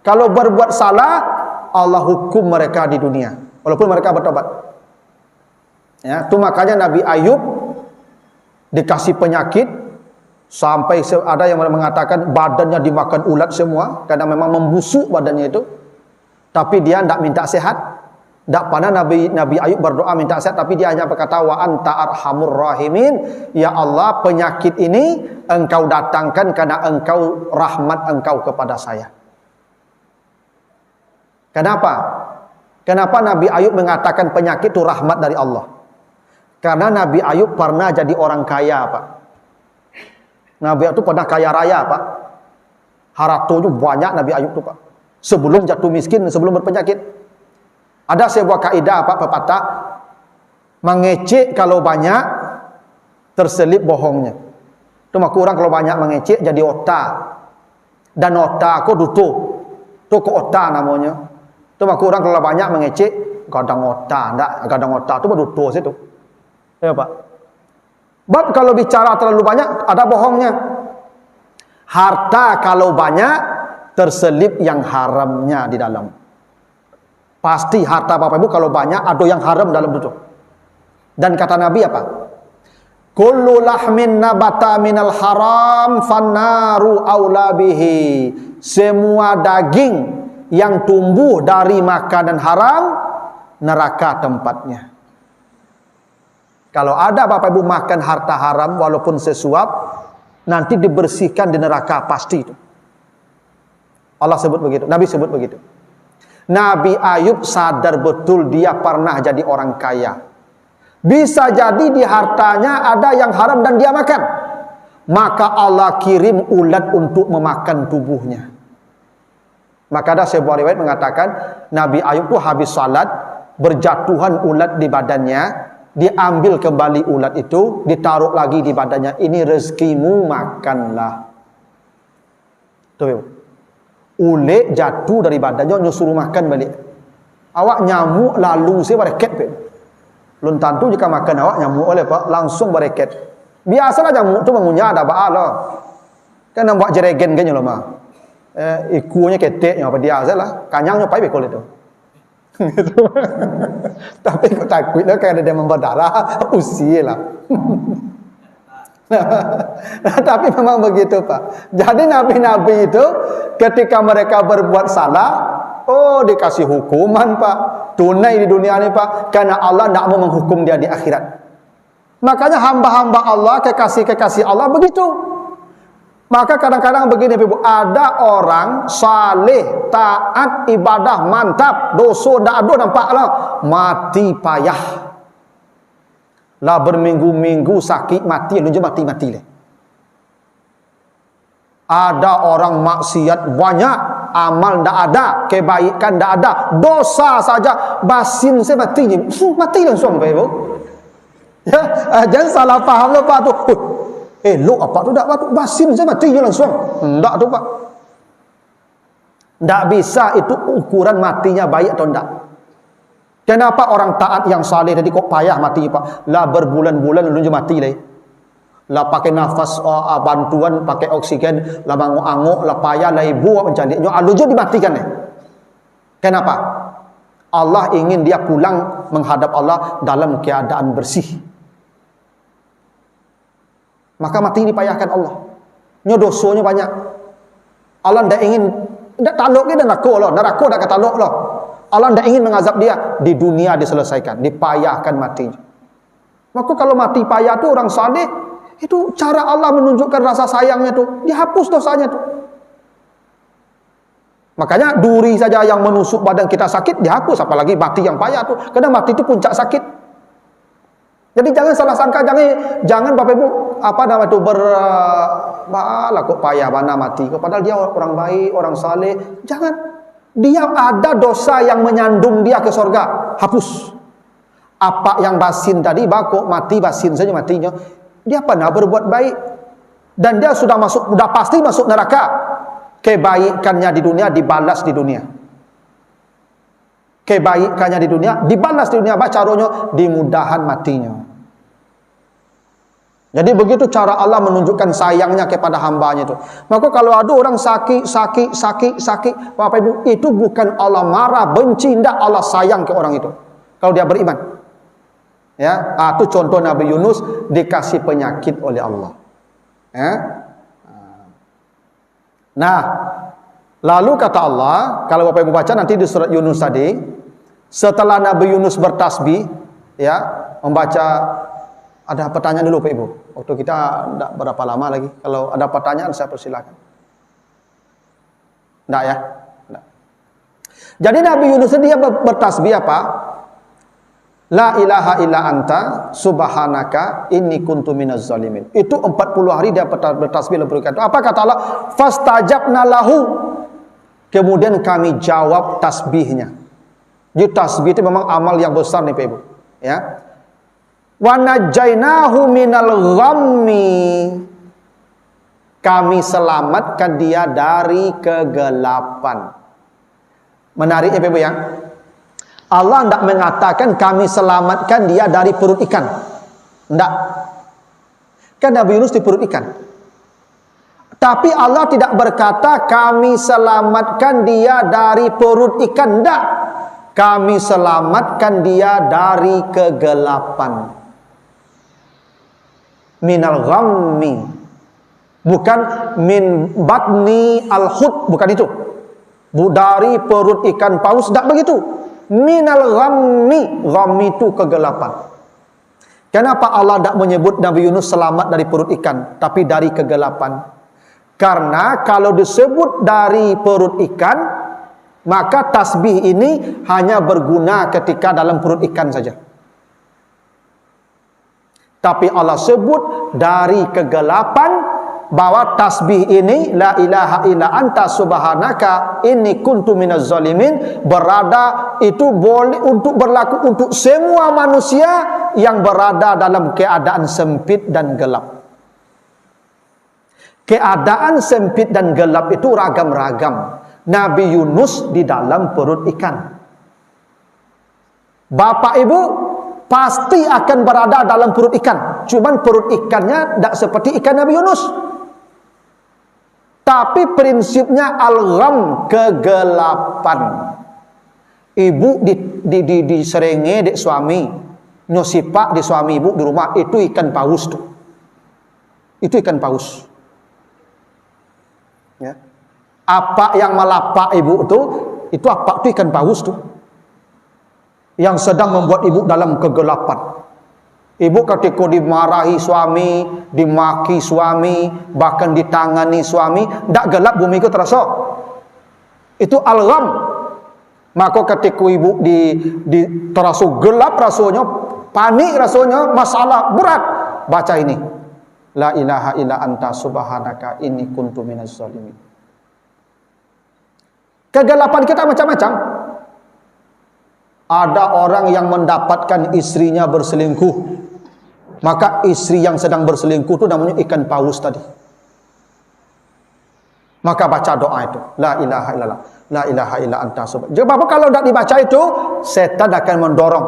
Kalau berbuat salah, Allah hukum mereka di dunia walaupun mereka bertobat. Ya, itu makanya Nabi Ayub dikasih penyakit sampai ada yang mengatakan badannya dimakan ulat semua karena memang membusuk badannya itu. Tapi dia tidak minta sehat. Tak pernah Nabi Ayub berdoa minta sehat, tapi dia hanya berkata wa anta arhamur rahimin, ya Allah, penyakit ini engkau datangkan karena engkau rahmat engkau kepada saya. Kenapa? Kenapa Nabi Ayub mengatakan penyakit itu rahmat dari Allah? Karena Nabi Ayub pernah jadi orang kaya, Pak. Nabi Ayub itu pernah kaya raya, Pak. Harta itu banyak Nabi Ayub itu, Pak. Sebelum jatuh miskin, sebelum berpenyakit. Ada sebuah kaidah, Pak, pepatah, mengecek kalau banyak terselip bohongnya. Itu maka orang kalau banyak mengecek jadi otak. Dan otak aku dutuh. Itu ke otak namanya. Itu maka orang kalau banyak mengecek kadang otak, enggak, kadang otak itu berdutuh situ. Ya, Pak. Bab kalau bicara terlalu banyak ada bohongnya. Harta kalau banyak terselip yang haramnya di dalam. Pasti harta Bapak Ibu kalau banyak ada yang haram dalam itu. Dan kata Nabi apa? Kullu lahmin nabata minal haram fannaru aula bihi. Semua daging yang tumbuh dari makanan haram, neraka tempatnya. Kalau ada Bapak Ibu makan harta haram walaupun sesuap, nanti dibersihkan di neraka pasti itu. Allah sebut begitu, Nabi sebut begitu. Nabi Ayub sadar betul dia pernah jadi orang kaya. Bisa jadi di hartanya ada yang haram dan dia makan. Maka Allah kirim ulat untuk memakan tubuhnya. Maka ada sebuah riwayat mengatakan Nabi Ayub tu habis salat, berjatuhan ulat di badannya, diambil kembali ulat itu, ditaruh lagi di badannya. Ini rezekimu, makanlah. Tuh, ulet jatuh dari badannya, suruh makan balik. Awak nyamuk lalu saya bereket. Belum tentu jika makan awak nyamuk oleh pak langsung bereket. Biasalah nyamuk tu mengunyah ada baal lah. Kan nampak jeregen kan loh mah. Ikunya keteknya apa dia salah. Kanyangnya pai bekol itu. Tapi aku takut lah kan dia memberdarah usia lah. Tapi memang begitu pak. Jadi nabi-nabi itu ketika mereka berbuat salah, oh dikasih hukuman pak, tunai di dunia ini pak, karena Allah tidak mau menghukum dia di akhirat. Makanya hamba-hamba Allah, kekasih-kekasih Allah begitu. Maka kadang-kadang begini ibu, ada orang saleh, taat, ibadah mantap, dosa tak ada nampaklah, mati payah. Lah berminggu-minggu sakit mati, lu je mati-mati leh. Ada orang maksiat banyak, amal tak ada, kebaikan tak ada, dosa saja, basin saya mati je, mati langsung pak ibu. Ya, jangan salah faham lah pak tu. Elok apa tu tak pak tu, basin saya mati je langsung. Tak tu pak. Tak bisa itu ukuran matinya baik atau tak. Kenapa orang taat yang saleh tadi kok payah mati pak? Lah berbulan-bulan lalu je mati leh. Lah pakai nafas bantuan, pakai oksigen, lah banguk-anguk, lah payah, lah ibu mencari. Lalu je dimatikan leh. Kenapa? Allah ingin dia pulang menghadap Allah dalam keadaan bersih. Maka mati dipayahkan Allah. Dosonya banyak. Allah tidak ingin, tidak taluk dia dan neraka Allah. Neraka tak taluk Allah. Allah tidak ingin mengazab dia. Di dunia diselesaikan, dipayahkan matinya. Maka kalau mati payah tu orang saleh, itu cara Allah menunjukkan rasa sayangnya tu. Dihapus dosanya tu. Makanya duri saja yang menusuk badan kita sakit dihapus, apalagi mati yang payah tu. Karena mati itu puncak sakit. Jadi jangan salah sangka, jangan Bapak Ibu apa nama itu lah kok payah mana mati. Padahal dia orang baik, orang saleh. Jangan, dia ada dosa yang menyandung dia ke surga, hapus. Apa yang basin tadi, bakok mati basin saja matinya. Dia pernah berbuat baik dan dia sudah pasti masuk neraka. Kebaikannya di dunia dibalas di dunia. Kebaikannya di dunia dibalas di dunia, caranya dimudahan matinya. Jadi begitu cara Allah menunjukkan sayangnya kepada hambanya itu. Maka kalau ada orang sakit, Bapak Ibu, itu bukan Allah marah, benci, tidak, Allah sayang ke orang itu. Kalau dia beriman. Ya, itu contoh Nabi Yunus dikasih penyakit oleh Allah. Ya. Nah, lalu kata Allah, kalau Bapak Ibu baca nanti di surat Yunus tadi, setelah Nabi Yunus bertasbih, ya, membaca, ada pertanyaan dulu Pak Ibu. Waktu kita tidak berapa lama lagi. Kalau ada pertanyaan saya persilakan. Tidak ya? Tidak. Jadi Nabi Yunus dia bertasbih apa? La ilaha illa anta subhanaka inni kuntu minaz zalimin. Itu 40 hari dia bertasbih berkata. Apa kata Allah? Fastajabna lahu. Kemudian kami jawab tasbihnya. Jadi tasbih itu memang amal yang besar nih Pak Ibu. Ya. Wa najjainahu minal ghammi. Kami selamatkan dia dari kegelapan. Menariknya Pak Ibu ya. Allah tidak mengatakan kami selamatkan dia dari perut ikan. Tidak. Kan Nabi Yunus di perut ikan. Tapi Allah tidak berkata kami selamatkan dia dari perut ikan. Tidak. Kami selamatkan dia dari kegelapan. Minal ghammi. Bukan min batni al-hut. Bukan itu. Dari perut ikan paus. Tidak begitu. Minal ghammi. Ghammi itu kegelapan. Kenapa Allah tidak menyebut Nabi Yunus selamat dari perut ikan, tapi dari kegelapan? Karena kalau disebut dari perut ikan, maka tasbih ini hanya berguna ketika dalam perut ikan saja. Tapi Allah sebut dari kegelapan, bahwa tasbih ini la ilaha illa anta subhanaka inni kuntu minaz zalimin berada itu boleh untuk berlaku untuk semua manusia yang berada dalam keadaan sempit dan gelap. Keadaan sempit dan gelap itu ragam-ragam. Nabi Yunus di dalam perut ikan. Bapak ibu pasti akan berada dalam perut ikan. Cuman perut ikannya tidak seperti ikan Nabi Yunus. Tapi prinsipnya al-gham, kegelapan. Ibu diserenge dek suami, nyosipak di suami ibu di rumah, itu ikan paus tuh. Itu ikan paus. Ya. Apa yang melapak ibu itu apa itu ikan paus tuh. Yang sedang membuat ibu dalam kegelapan. Ibu ketika dimarahi suami, dimaki suami, bahkan ditangani suami, tak gelap bumi itu terasa. Itu al-gham. Maka ketika ibu terasa gelap rasanya, panik rasanya, masalah berat, baca ini. La ilaha illa anta subhanaka inni kuntu minaz zalimin. Kegelapan kita macam-macam. Ada orang yang mendapatkan istrinya berselingkuh. Maka istri yang sedang berselingkuh itu namanya ikan paus tadi. Maka baca doa itu. La ilaha illallah. La ilaha illa anta subhanaka. Jadi kalau tidak dibaca itu, setan akan mendorong.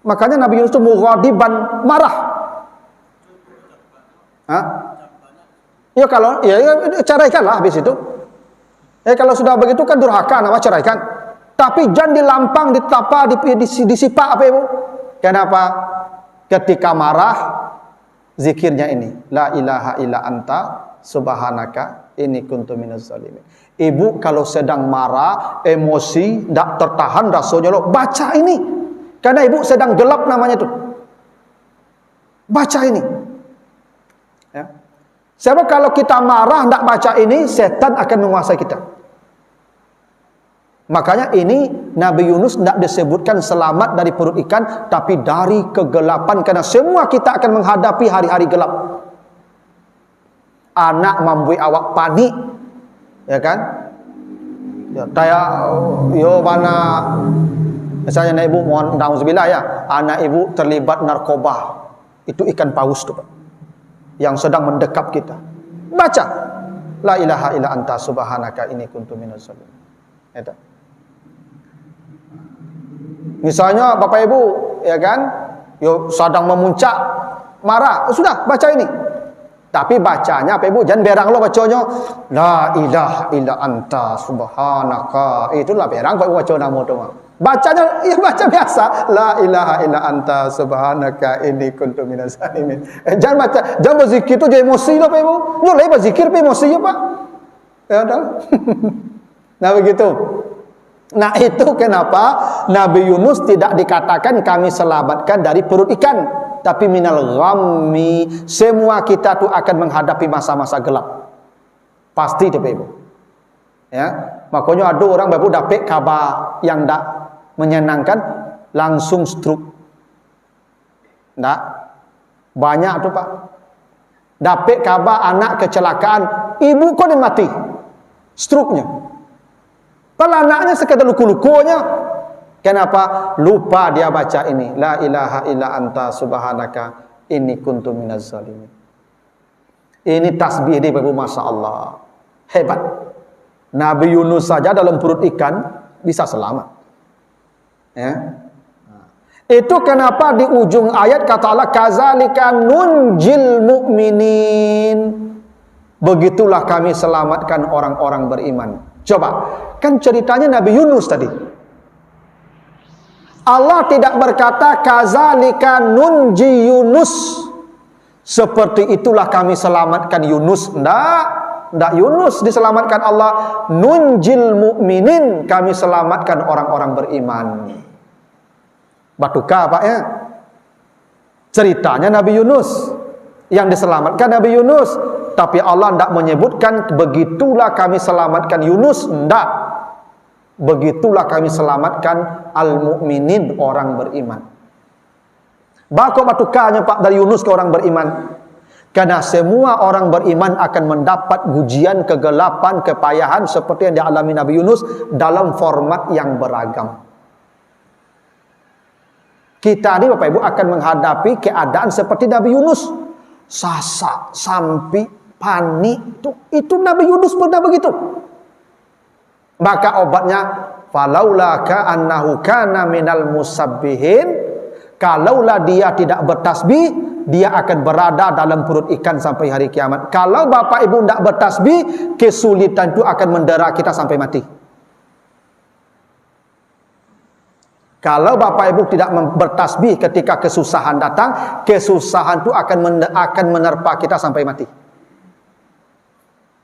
Makanya Nabi Yunus itu mughadiban, marah. Hah? Ya kalau ya ceraikanlah habis itu. Kalau sudah begitu kan durhaka, nama ceraikan. Tapi jangan dilampang, ditapa, disipak apa ibu? Kenapa? Ketika marah, zikirnya ini. La ilaha illa anta subhanaka inni kuntu minaz zalimin. Ibu kalau sedang marah, emosi, tidak tertahan rasanya, baca ini. Karena ibu sedang gelap namanya itu. Baca ini. Ya. Sebab kalau kita marah, tidak baca ini, setan akan menguasai kita. Makanya ini Nabi Yunus tidak disebutkan selamat dari perut ikan, tapi dari kegelapan. Karena semua kita akan menghadapi hari-hari gelap. Anak membuat awak panik, ya kan? Ya, kayak mana misalnya ibu mohon na'udzubillah ya, anak ibu terlibat narkoba, itu ikan paus tuh Pak, yang sedang mendekap kita. Baca la ilaha illa anta subhanaka inni kuntu minaz zalimin. Itu. Misalnya bapak ibu, ya kan, sedang memuncak marah, sudah baca ini. Tapi bacanya apa ibu? Jangan berang lo bacanya. La ilaha illa anta subhanaka. Itulah berang pak ibu baca nama itu. Bacanya ya baca biasa. La ilaha illa anta subhanaka inni kuntu minaz zalimin. Jangan baca, jangan berzikir itu jadi emosi lo pak ibu. Nyoleh berzikir pe emosi ya pak. Ya dah. Nah begitu. Nah itu kenapa Nabi Yunus tidak dikatakan kami selamatkan dari perut ikan, tapi minal ghammi. Semua kita tuh akan menghadapi masa-masa gelap. Pasti itu Ibu. Ya, makanya ada orang baru dapat kabar yang tidak menyenangkan langsung stroke. Tidak banyak tuh Pak. Dapat kabar anak kecelakaan, ibu kok dia mati, stroke-nya. Kalau anaknya sekedar luku-lukunya, kenapa? Lupa dia baca ini. La ilaha illa anta subhanaka inni kuntu minaz zalimin. Ini tasbih dia Bapak, Masya Allah. Hebat. Nabi Yunus saja dalam perut ikan bisa selamat. Ya. Itu kenapa di ujung ayat kata Allah, kazalika nunjil mu'minin. Begitulah kami selamatkan orang-orang beriman. Coba, kan ceritanya Nabi Yunus tadi. Allah tidak berkata kazalika nunji Yunus. Seperti itulah kami selamatkan Yunus. Enggak Yunus diselamatkan Allah. Nunjil mu'minin, kami selamatkan orang-orang beriman. Batuka Pak ya. Ceritanya Nabi Yunus. Yang diselamatkan Nabi Yunus. Tapi Allah tidak menyebutkan begitulah kami selamatkan Yunus. Tidak. Begitulah kami selamatkan al-mu'minin, orang beriman. Bako batukanya Pak dari Yunus ke orang beriman. Karena semua orang beriman akan mendapat ujian, kegelapan, kepayahan seperti yang dialami Nabi Yunus dalam format yang beragam. Kita ini Bapak Ibu akan menghadapi keadaan seperti Nabi Yunus. Sasak, sampai, panik. Itu Nabi Yunus pernah begitu. Maka obatnya, falaula ka'annahu kana minal musabbihin. Kalaulah dia tidak bertasbih, dia akan berada dalam perut ikan sampai hari kiamat. Kalau Bapak Ibu tidak bertasbih, kesulitan itu akan mendera kita sampai mati. Kalau Bapak Ibu tidak bertasbih ketika kesusahan datang, kesusahan itu akan menerpa kita sampai mati.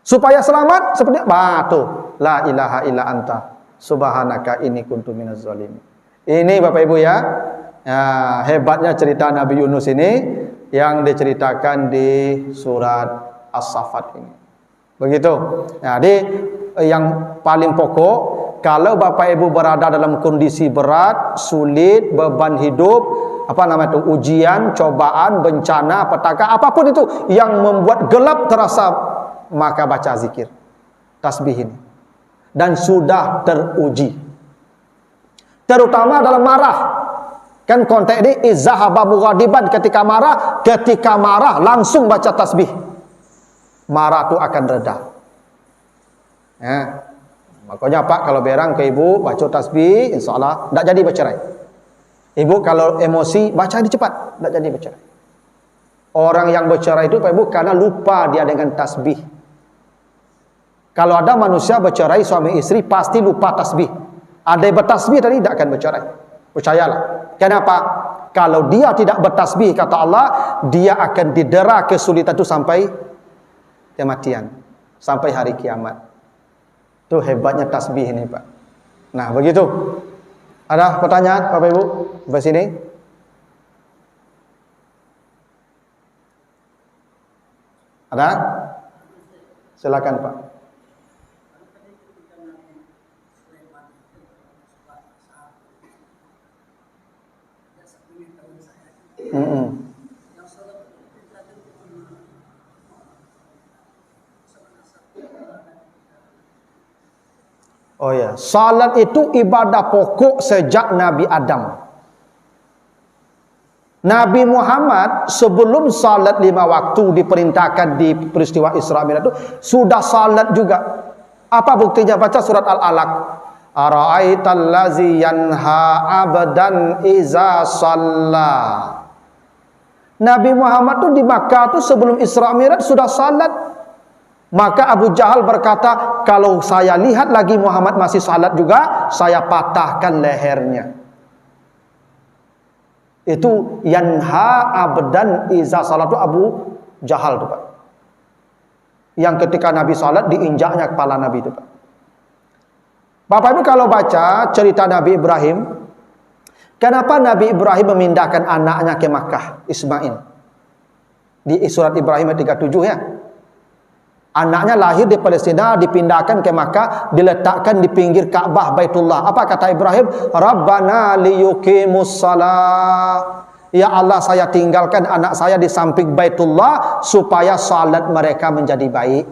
Supaya selamat seperti batu, la ilaha illa anta subhanaka inni kuntu minaz zalimin. Ini Bapak Ibu ya. Ya, hebatnya cerita Nabi Yunus ini yang diceritakan di surat As-Saffat ini. Begitu. Jadi yang paling pokok, kalau Bapak Ibu berada dalam kondisi berat, sulit, beban hidup, ujian, cobaan, bencana, petaka, apapun itu yang membuat gelap terasa, maka baca zikir, tasbih ini. Dan sudah teruji. Terutama dalam marah. Kan konteks ini izahaba mughadiban, ketika marah langsung baca tasbih. Marah itu akan reda. Ya. Makanya Pak kalau berang ke ibu baca tasbih, insyaallah tidak jadi bercerai. Ibu kalau emosi baca ini cepat, tidak jadi bercerai. Orang yang bercerai itu Pak Ibu karena lupa dia dengan tasbih. Kalau ada manusia bercerai suami istri pasti lupa tasbih. Ada yang bertasbih tadi tidak akan bercerai. Percayalah. Kenapa? Kalau dia tidak bertasbih, kata Allah, dia akan didera kesulitan itu sampai kematian, sampai hari kiamat. Itu hebatnya tasbih ini, Pak. Nah, begitu. Ada pertanyaan, Bapak Ibu? Sampai sini. Ada? Silakan, Pak. Oh ya, salat itu ibadah pokok sejak Nabi Adam. Nabi Muhammad sebelum salat 5 waktu diperintahkan di peristiwa Isra Mi'raj itu sudah salat juga. Apa buktinya? Baca surat Al-Alaq. Ara'aital ladzi yanha 'abdan iza shalla. Nabi Muhammad tuh di Makkah tuh sebelum Isra Mi'raj sudah salat. Maka Abu Jahal berkata, kalau saya lihat lagi Muhammad masih salat juga, saya patahkan lehernya. Itu yanha abdan iza salat itu Abu Jahal tuh, Pak. Yang ketika Nabi salat diinjaknya kepala Nabi itu, Pak. Bapak Ibu kalau baca cerita Nabi Ibrahim, kenapa Nabi Ibrahim memindahkan anaknya ke Makkah, Ismail? Di surat Ibrahim ayat 37 ya. Anaknya lahir di Palestina, dipindahkan ke Makkah, diletakkan di pinggir Ka'bah Baitullah. Apa kata Ibrahim? Rabbana liyuqimus shalah. Ya Allah, saya tinggalkan anak saya di samping Baitullah supaya salat mereka menjadi baik.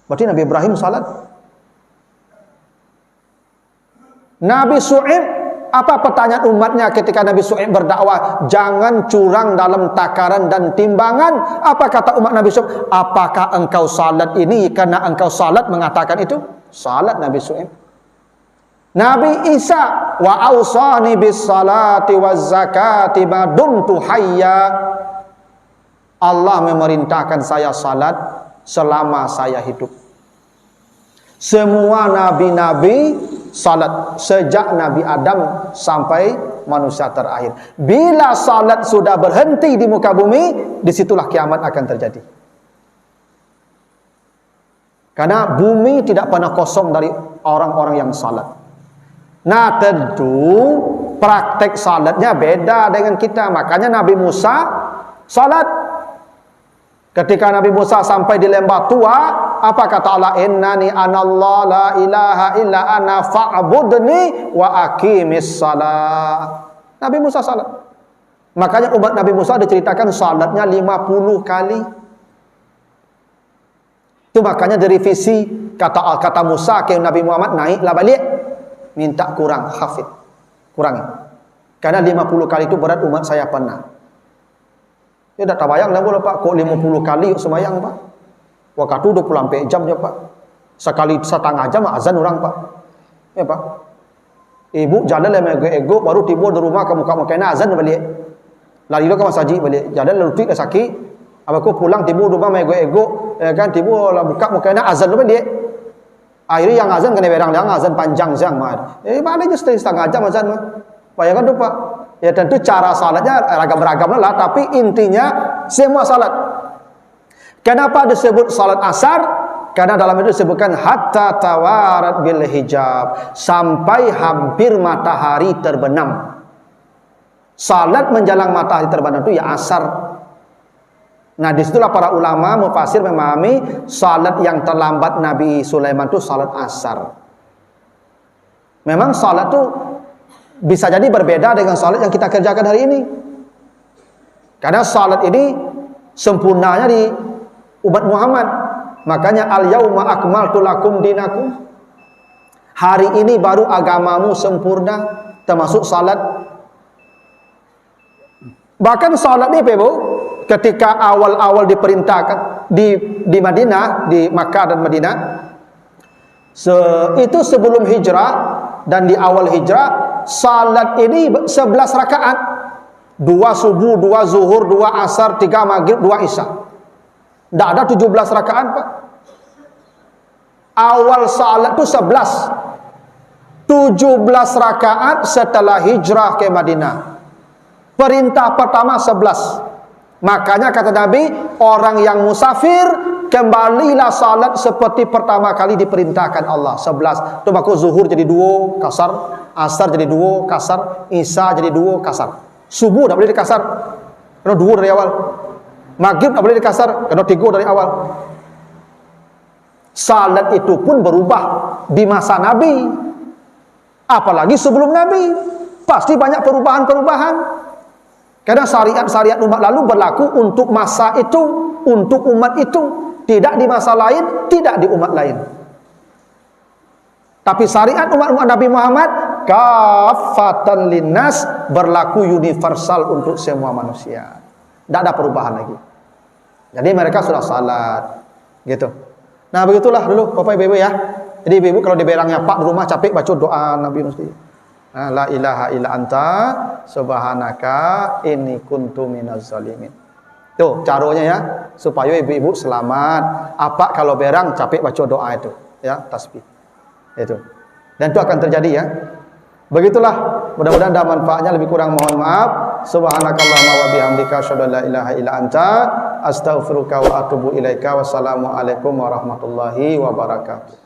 Berarti Nabi Ibrahim salat. Nabi Shu'aib, apa pertanyaan umatnya ketika Nabi Shu'aib berdakwah? Jangan curang dalam takaran dan timbangan. Apa kata umat Nabi Shu'aib? Apakah engkau salat ini karena engkau salat mengatakan itu? Salat Nabi Shu'aib. Nabi Isa, wa awsani bis salati waz zakati ma dumtu hayya. Allah memerintahkan saya salat selama saya hidup. Semua nabi-nabi salat sejak Nabi Adam sampai manusia terakhir. Bila salat sudah berhenti di muka bumi, disitulah kiamat akan terjadi. Karena bumi tidak pernah kosong dari orang-orang yang salat. Nah, tentu praktek salatnya beda dengan kita. Makanya Nabi Musa salat. Ketika Nabi Musa sampai di lembah tua, apa kata Allah? Innani anallah la ilaha illa ana fa'budni wa aqimis salah. Nabi Musa salat. Makanya umat Nabi Musa diceritakan salatnya 50 kali. Itu makanya direvisi kata Musa ke Nabi Muhammad, naiklah balik, minta kurang hafid, kurangi. Karena 50 kali itu berat umat saya pernah. Ya tak bayang dah boleh Pak, kok 50 kali semayang Pak. Waktu 24 jam je Pak. Sekali setengah jam azan orang Pak. Ya Pak. Ibu jalan lama ego baru tiba di rumah kamu kena azan balik. Lari lo ke masjid balik. Jalan lalu tik sakit. Apa aku pulang tiba rumah ego kan tiba lah buka kena azan balik. Akhirnya yang azan kena berang yang azan panjang jang mah. Mana je setengah jam azan mah. Bayangkan tu Pak. Ya tentu cara salatnya ragam-ragam lah, tapi intinya semua salat. Kenapa disebut salat asar? Karena dalam itu disebutkan hatta tawarat bil hijab, sampai hampir matahari terbenam. Salat menjelang matahari terbenam itu ya asar. Nah, disitulah para ulama mufasir memahami salat yang terlambat Nabi Sulaiman itu salat asar. Memang salat itu bisa jadi berbeda dengan salat yang kita kerjakan hari ini. Karena salat ini sempurnanya di umat Muhammad. Makanya al-yauma akmaltu lakum dinakum. Hari ini baru agamamu sempurna, termasuk salat. Bahkan salat ni Ibu, ketika awal-awal diperintahkan di Madinah, di Makkah dan Madinah, itu sebelum hijrah dan di awal hijrah, salat ini 11 rakaat. 2 subuh, 2 zuhur, 2 asar, 3 maghrib, 2 isya. Tidak ada 17 rakaat Pak. Awal salat itu 11. 17 rakaat setelah hijrah ke Madinah. Perintah pertama 11. Makanya kata Nabi, orang yang musafir kembalilah salat seperti pertama kali diperintahkan Allah. 11. Itu maka zuhur jadi 2 kasar, asar jadi 2 kasar, isya jadi 2 kasar. Subuh tak boleh dikasar, kena 2 dari awal. Maghrib tak boleh dikasar, kena 3 dari awal. Salat itu pun berubah di masa Nabi, apalagi sebelum Nabi. Pasti banyak perubahan-perubahan. Karena syariat-syariat umat lalu berlaku untuk masa itu, untuk umat itu, tidak di masa lain, tidak di umat lain. Tapi syariat umat Nabi Muhammad kafatan linnas, berlaku universal untuk semua manusia. Tidak ada perubahan lagi. Jadi mereka sudah salat gitu. Nah begitulah dulu Bapak Ibu ya. Jadi ibu kalau di berangnya Pak di rumah capek baca doa Nabi mesti. La ilaha illa anta subhanaka inni kuntu minaz zalimin. Tuh caranya ya, supaya ibu-ibu selamat. Apa kalau berang capek baca doa itu ya, tasbih. Itu. Dan itu akan terjadi ya. Begitulah, mudah-mudahan ada manfaatnya, lebih kurang mohon maaf. Subhanakallahumma wa bihamdika asyhadu an la ilaha illa anta astaghfiruka wa atubu ilaika. Wassalamualaikum warahmatullahi wabarakatuh.